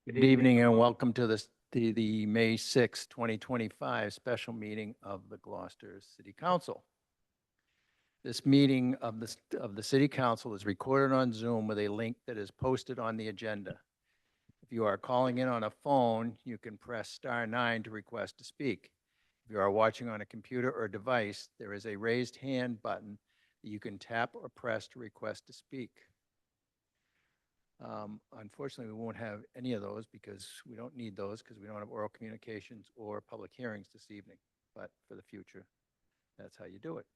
Good evening and welcome to the May 6, 2025 special meeting of the Gloucester City Council. This meeting of the City Council is recorded on Zoom with a link that is posted on the agenda. If you are calling in on a phone, you can press *9 to request to speak. If you are watching on a computer or device, there is a raised hand button that you can tap or press to request to speak. Unfortunately, we won't have any of those because we don't need those because we don't have oral communications or public hearings this evening. But for the future, that's how you do it.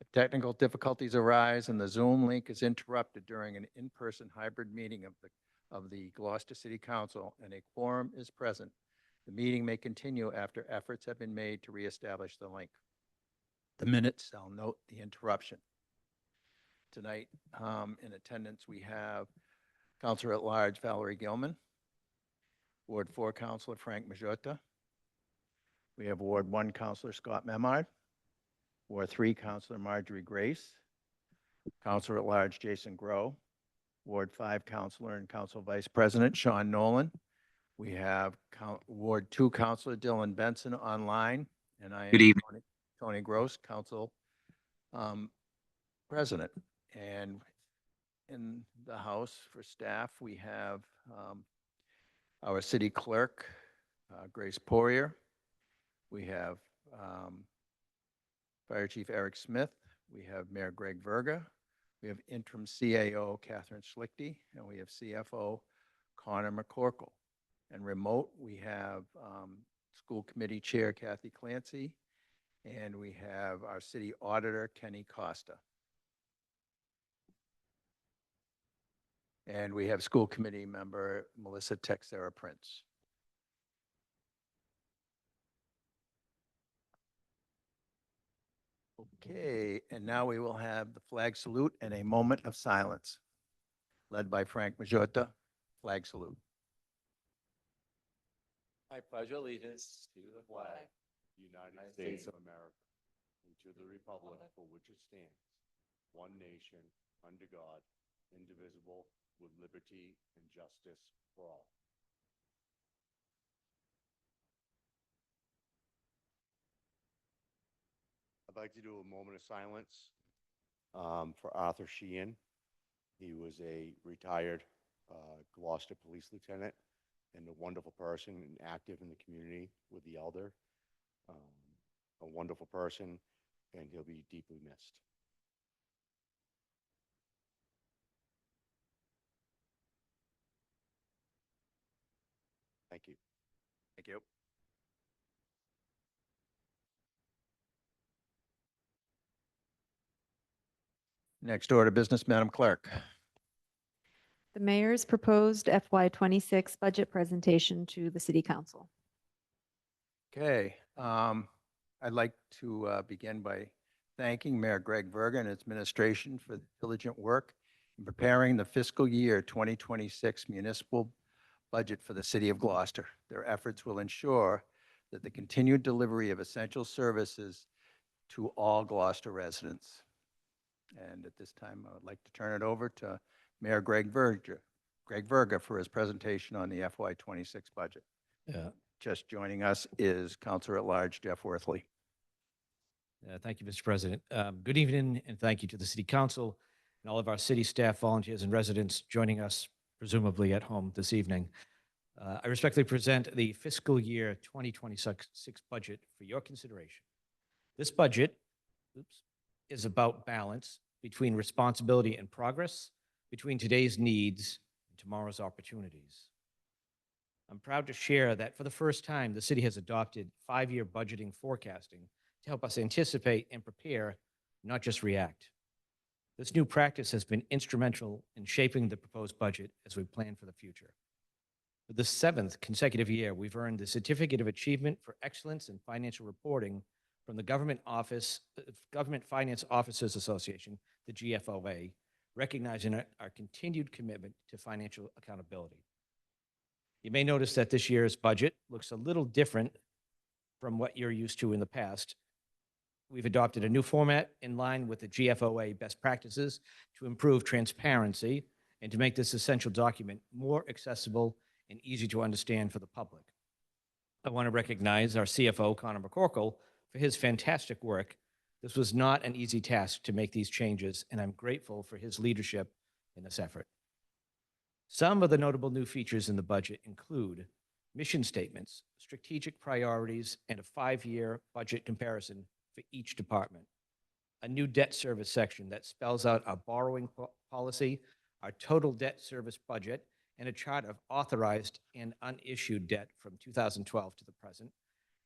If technical difficulties arise and the Zoom link is interrupted during an in-person hybrid meeting of the Gloucester City Council and a quorum is present, the meeting may continue after efforts have been made to reestablish the link. The minutes shall note the interruption. Tonight, in attendance, we have Councilor at Large Valerie Gilman, Ward 4 Councilor Frank Majota. We have Ward 1 Councilor Scott Memard, Ward 3 Councilor Marjorie Grace, Councilor at Large Jason Grow, Ward 5 Councilor and Council Vice President Sean Nolan. We have Ward 2 Councilor Dylan Benson online, and I am Tony Gross, Council President. And in the House for staff, we have our City Clerk, Grace Poirier. We have Fire Chief Eric Smith. We have Mayor Greg Verga. We have Interim CAO Catherine Schlichty, and we have CFO Connor McCorkle. And remote, we have School Committee Chair Kathy Clancy, and we have our City Auditor Kenny Costa. And we have School Committee member Melissa Texera Prince. Okay, and now we will have the flag salute and a moment of silence, led by Frank Majota. Flag salute. I pledge allegiance to the flag, United States of America, and to the republic for which it stands, one nation, under God, indivisible, with liberty and justice for all. I'd like to do a moment of silence for Arthur Sheehan. He was a retired Gloucester police lieutenant and a wonderful person and active in the community with the elder. A wonderful person, and he'll be deeply missed. Thank you. Thank you. Next order of business, Madam Clerk. The mayor's proposed FY26 budget presentation to the City Council. Okay, I'd like to begin by thanking Mayor Greg Verga and his administration for the diligent work in preparing the fiscal year 2026 municipal budget for the City of Gloucester. Their efforts will ensure that the continued delivery of essential services to all Gloucester residents. And at this time, I would like to turn it over to Mayor Greg Verga for his presentation on the FY26 budget. Just joining us is Councilor at Large Jeff Worthley. Thank you, Mr. President. Good evening, and thank you to the City Council and all of our city staff, volunteers, and residents joining us, presumably at home this evening. I respectfully present the fiscal year 2026 budget for your consideration. This budget is about balance between responsibility and progress, between today's needs and tomorrow's opportunities. I'm proud to share that for the first time, the city has adopted 5-year budgeting forecasting to help us anticipate and prepare, not just react. This new practice has been instrumental in shaping the proposed budget as we plan for the future. For the 7th consecutive year, we've earned the Certificate of Achievement for Excellence in Financial Reporting from the Government Finance Officers Association, the GFOA, recognizing our continued commitment to financial accountability. You may notice that this year's budget looks a little different from what you're used to in the past. We've adopted a new format in line with the GFOA best practices to improve transparency and to make this essential document more accessible and easy to understand for the public. I want to recognize our CFO, Connor McCorkle, for his fantastic work. This was not an easy task to make these changes, and I'm grateful for his leadership in this effort. Some of the notable new features in the budget include mission statements, strategic priorities, and a 5-year budget comparison for each department. A new debt service section that spells out our borrowing policy, our total debt service budget, and a chart of authorized and unissued debt from 2012 to the present,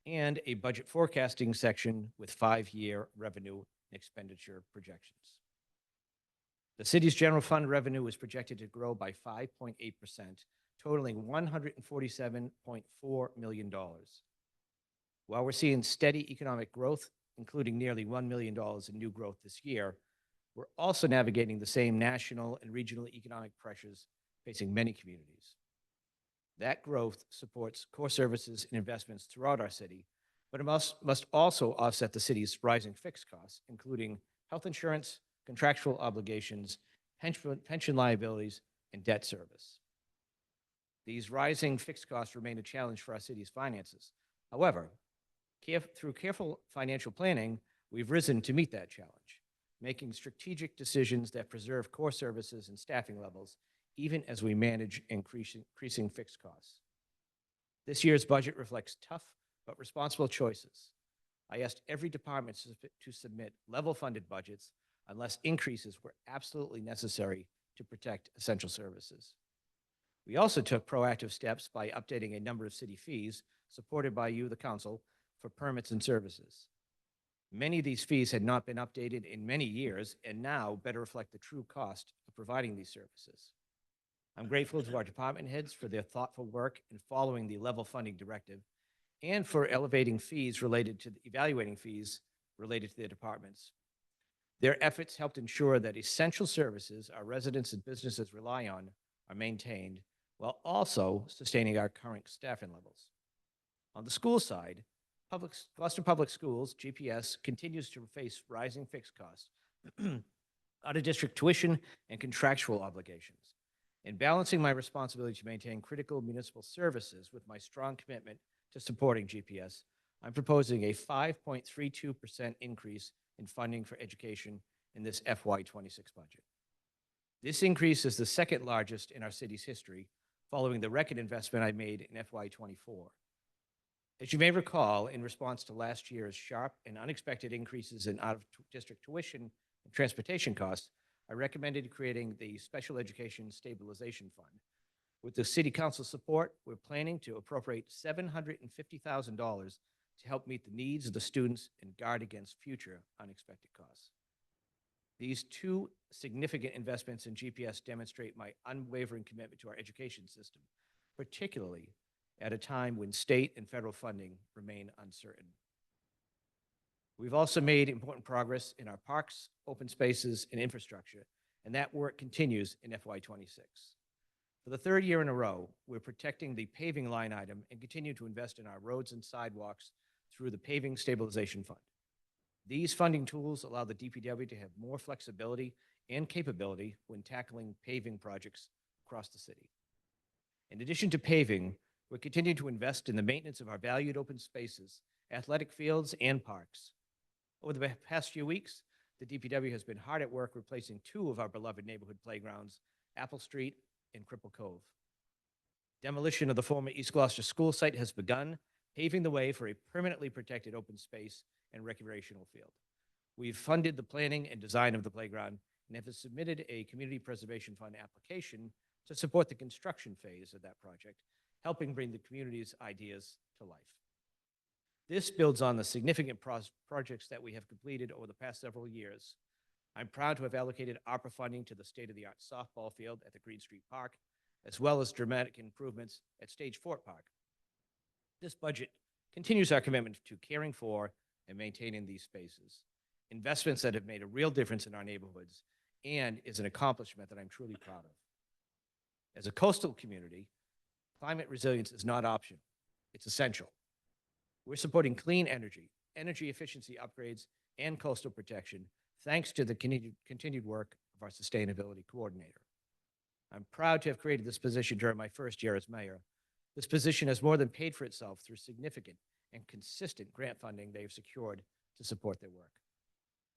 and a budget forecasting section with 5-year revenue and expenditure projections. The city's general fund revenue is projected to grow by 5.8%, totaling $147.4 million. While we're seeing steady economic growth, including nearly $1 million in new growth this year, we're also navigating the same national and regional economic pressures facing many communities. That growth supports core services and investments throughout our city, but it must also offset the city's rising fixed costs, including health insurance, contractual obligations, pension liabilities, and debt service. These rising fixed costs remain a challenge for our city's finances. However, through careful financial planning, we've risen to meet that challenge, making strategic decisions that preserve core services and staffing levels, even as we manage increasing fixed costs. This year's budget reflects tough but responsible choices. I asked every department to submit level-funded budgets unless increases were absolutely necessary to protect essential services. We also took proactive steps by updating a number of city fees supported by you, the council, for permits and services. Many of these fees had not been updated in many years and now better reflect the true cost of providing these services. I'm grateful to our department heads for their thoughtful work in following the level funding directive and for evaluating fees related to their departments. Their efforts helped ensure that essential services our residents and businesses rely on are maintained while also sustaining our current staffing levels. On the school side, Gloucester Public Schools, GPS, continues to face rising fixed costs, out-of-district tuition, and contractual obligations. In balancing my responsibility to maintain critical municipal services with my strong commitment to supporting GPS, I'm proposing a 5.32% increase in funding for education in this FY26 budget. This increase is the second largest in our city's history, following the record investment I made in FY24. As you may recall, in response to last year's sharp and unexpected increases in out-of-district tuition and transportation costs, I recommended creating the Special Education Stabilization Fund. With the City Council support, we're planning to appropriate $750,000 to help meet the needs of the students and guard against future unexpected costs. These two significant investments in GPS demonstrate my unwavering commitment to our education system, particularly at a time when state and federal funding remain uncertain. We've also made important progress in our parks, open spaces, and infrastructure, and that work continues in FY26. For the third year in a row, we're protecting the paving line item and continue to invest in our roads and sidewalks through the Paving Stabilization Fund. These funding tools allow the DPW to have more flexibility and capability when tackling paving projects across the city. In addition to paving, we're continuing to invest in the maintenance of our valued open spaces, athletic fields, and parks. Over the past few weeks, the DPW has been hard at work replacing two of our beloved neighborhood playgrounds, Apple Street and Cripple Cove. Demolition of the former East Gloucester School site has begun, paving the way for a permanently protected open space and recreational field. We've funded the planning and design of the playground and have submitted a Community Preservation Fund application to support the construction phase of that project, helping bring the community's ideas to life. This builds on the significant projects that we have completed over the past several years. I'm proud to have allocated ARPA funding to the state-of-the-art softball field at the Green Street Park, as well as dramatic improvements at Stage Fort Park. This budget continues our commitment to caring for and maintaining these spaces, investments that have made a real difference in our neighborhoods, and is an accomplishment that I'm truly proud of. As a coastal community, climate resilience is not optional, it's essential. We're supporting clean energy, energy efficiency upgrades, and coastal protection, thanks to the continued work of our sustainability coordinator. I'm proud to have created this position during my first year as mayor. This position has more than paid for itself through significant and consistent grant funding they have secured to support their work.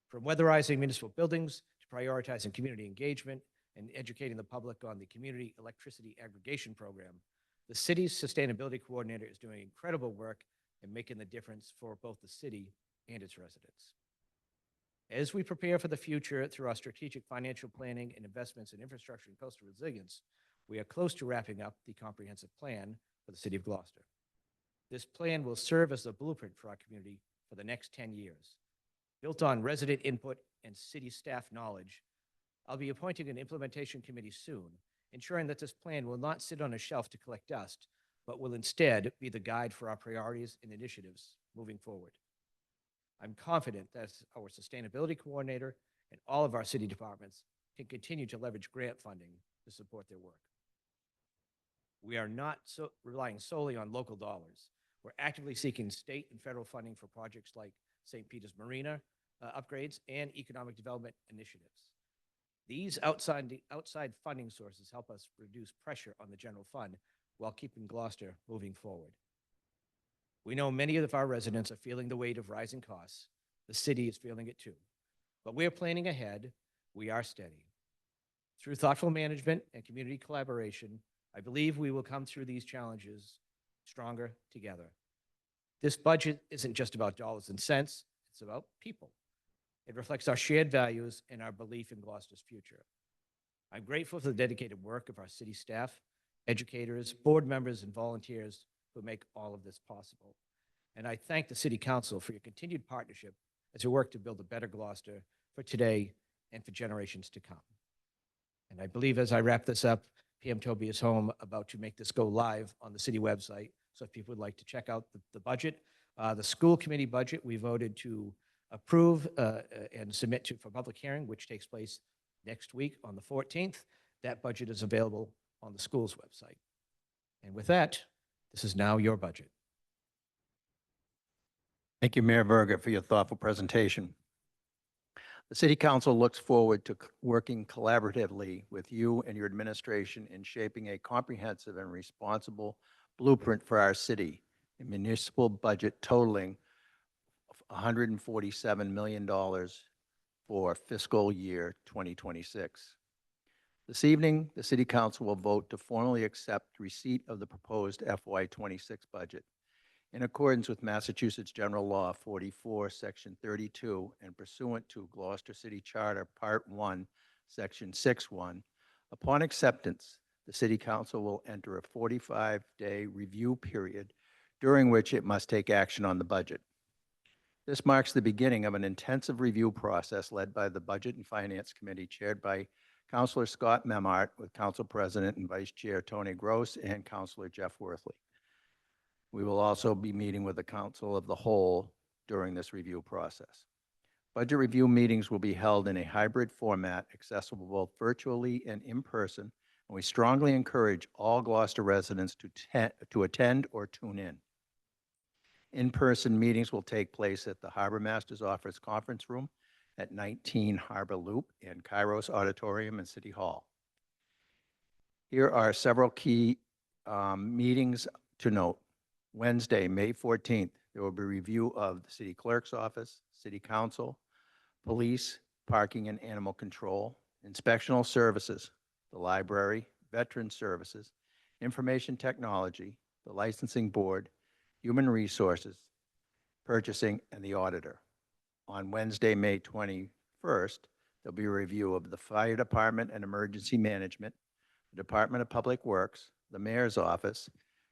From weatherizing municipal buildings to prioritizing community engagement and educating the public on the community electricity aggregation program, the city's sustainability coordinator is doing incredible work and making the difference for both the city and its residents. As we prepare for the future through our strategic financial planning and investments in infrastructure and coastal resilience, we are close to wrapping up the comprehensive plan for the city of Gloucester. This plan will serve as a blueprint for our community for the next 10 years. Built on resident input and city staff knowledge, I'll be appointing an implementation committee soon, ensuring that this plan will not sit on a shelf to collect dust, but will instead be the guide for our priorities and initiatives moving forward. I'm confident that our sustainability coordinator and all of our city departments can continue to leverage grant funding to support their work. We are not relying solely on local dollars. We're actively seeking state and federal funding for projects like St. Peter's Marina upgrades and economic development initiatives. These outside funding sources help us reduce pressure on the general fund while keeping Gloucester moving forward. We know many of our residents are feeling the weight of rising costs. The city is feeling it too. But we are planning ahead. We are steady. Through thoughtful management and community collaboration, I believe we will come through these challenges stronger together. This budget isn't just about dollars and cents, it's about people. It reflects our shared values and our belief in Gloucester's future. I'm grateful for the dedicated work of our city staff, educators, board members, and volunteers who make all of this possible. And I thank the City Council for your continued partnership as we work to build a better Gloucester for today and for generations to come. And I believe as I wrap this up, PM Toby is home, about to make this go live on the city website. So if people would like to check out the budget, the school committee budget, we voted to approve and submit for public hearing, which takes place next week on the 14th. That budget is available on the school's website. And with that, this is now your budget. Thank you, Mayor Verga, for your thoughtful presentation. The City Council looks forward to working collaboratively with you and your administration in shaping a comprehensive and responsible blueprint for our city, a municipal budget totaling $147 million for fiscal year 2026. This evening, the City Council will vote to formally accept receipt of the proposed FY26 budget in accordance with Massachusetts General Law 44, Section 32, and pursuant to Gloucester City Charter, Part 1, Section 6.1. Upon acceptance, the City Council will enter a 45-day review period during which it must take action on the budget. This marks the beginning of an intensive review process led by the Budget and Finance Committee, chaired by Councilor Scott Memart, with Council President and Vice Chair Tony Gross and Councilor Jeff Worthley. We will also be meeting with the Council of the Whole during this review process. Budget review meetings will be held in a hybrid format, accessible both virtually and in person, and we strongly encourage all Gloucester residents to attend or tune in. In-person meetings will take place at the Harbor Master's Office Conference Room at 19 Harbor Loop and Kairos Auditorium in City Hall. Here are several key meetings to note. Wednesday, May 14th, there will be a review of the City Clerk's Office, City Council, Police, Parking and Animal Control, Inspectional Services, the Library, Veteran Services, Information Technology, the Licensing Board, Human Resources, Purchasing, and the Auditor. On Wednesday, May 21st, there'll be a review of the Fire Department and Emergency Management, the Department of Public Works, the Mayor's Office,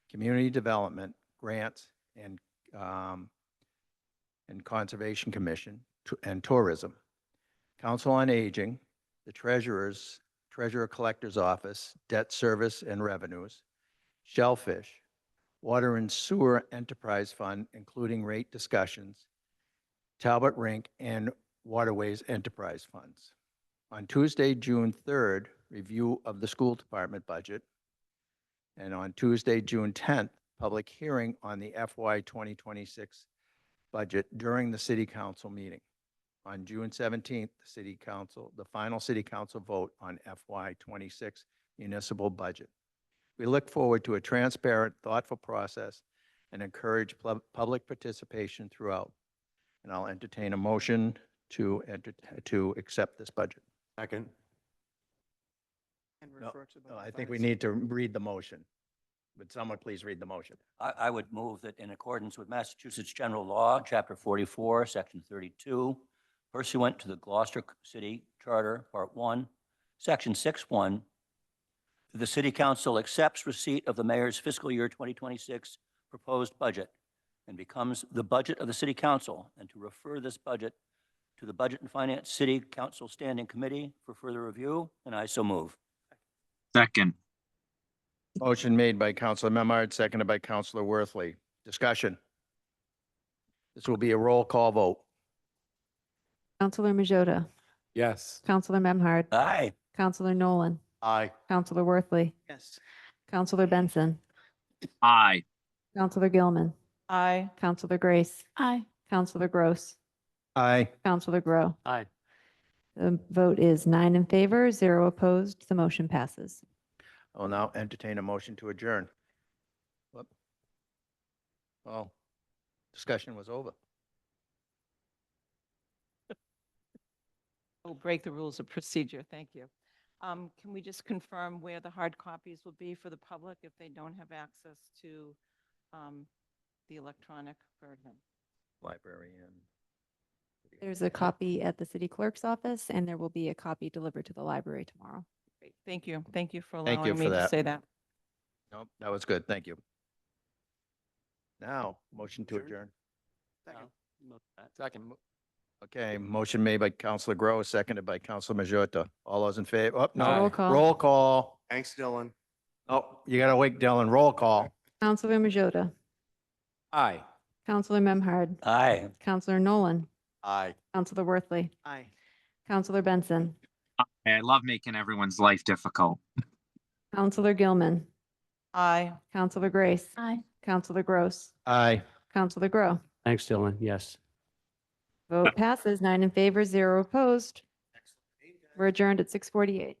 Community Development, Grants, and Conservation Commission, and Tourism. Council on Aging, the Treasurer Collector's Office, Debt Service and Revenues, Shellfish, Water and Sewer Enterprise Fund, including rate discussions, Talbot Rink, and Waterways Enterprise Funds. On Tuesday, June 3rd, review of the school department budget. And on Tuesday, June 10th, public hearing on the FY 2026 budget during the City Council meeting. On June 17th, the final City Council vote on FY 26 municipal budget. We look forward to a transparent, thoughtful process and encourage public participation throughout. And I'll entertain a motion to accept this budget. Second. And No, refer to the No, I think we finance- need to read the motion. Would someone please read the motion? I would move that in accordance with Massachusetts General Law, Chapter 44, Section 32, pursuant to the Gloucester City Charter, Part 1, Section 6.1, the City Council accepts receipt of the mayor's fiscal year 2026 proposed budget and becomes the budget of the City Council, and to refer this budget to the Budget and Finance City Council Standing Committee for further review, and I so move. Second. Motion made by Counselor Memard, seconded by Counselor Worthley. Discussion. This will be a roll call vote. Counselor Majota, Yes. Counselor Memhard, Aye. Counselor Nolan, Aye. Counselor Worthley, Yes. Counselor Benson, Aye. Counselor Gilman, Aye. Counselor Grace, Aye. Counselor Gross, Aye. Counselor Grow. Aye. The vote is 9 in favor, 0 opposed. The motion passes. I will now entertain a motion to adjourn. Whoop. Oh, discussion was over. We'll break the rules of procedure. Thank you. Can we just confirm where the hard copies will be for the public if they don't have access to the electronic version? Library and. There's a copy at the city clerk's office, and there will be a copy delivered to the library tomorrow. Great. Thank you. Thank you for Thank you allowing for me to that. say that. Nope, that was good. Thank you. Now, motion to adjourn. Second. Okay, motion made by Counselor Grow, seconded by Counselor Majota. All those in favor? Oh, no. Roll call. Roll call. Thanks, Dylan. Oh, you gotta wait, Dylan. Roll call. Counselor Majota, Aye. Counselor Memhard, Aye. Counselor Nolan, Aye. Counselor Worthley, Aye. Counselor Benson, I love making everyone's life difficult. Counselor Gilman, Aye. Counselor Grace, Aye. Counselor Gross, Aye. Counselor Grow. Thanks, Dylan. Yes. Vote passes 9 in favor, 0 opposed. We're adjourned at 6:48.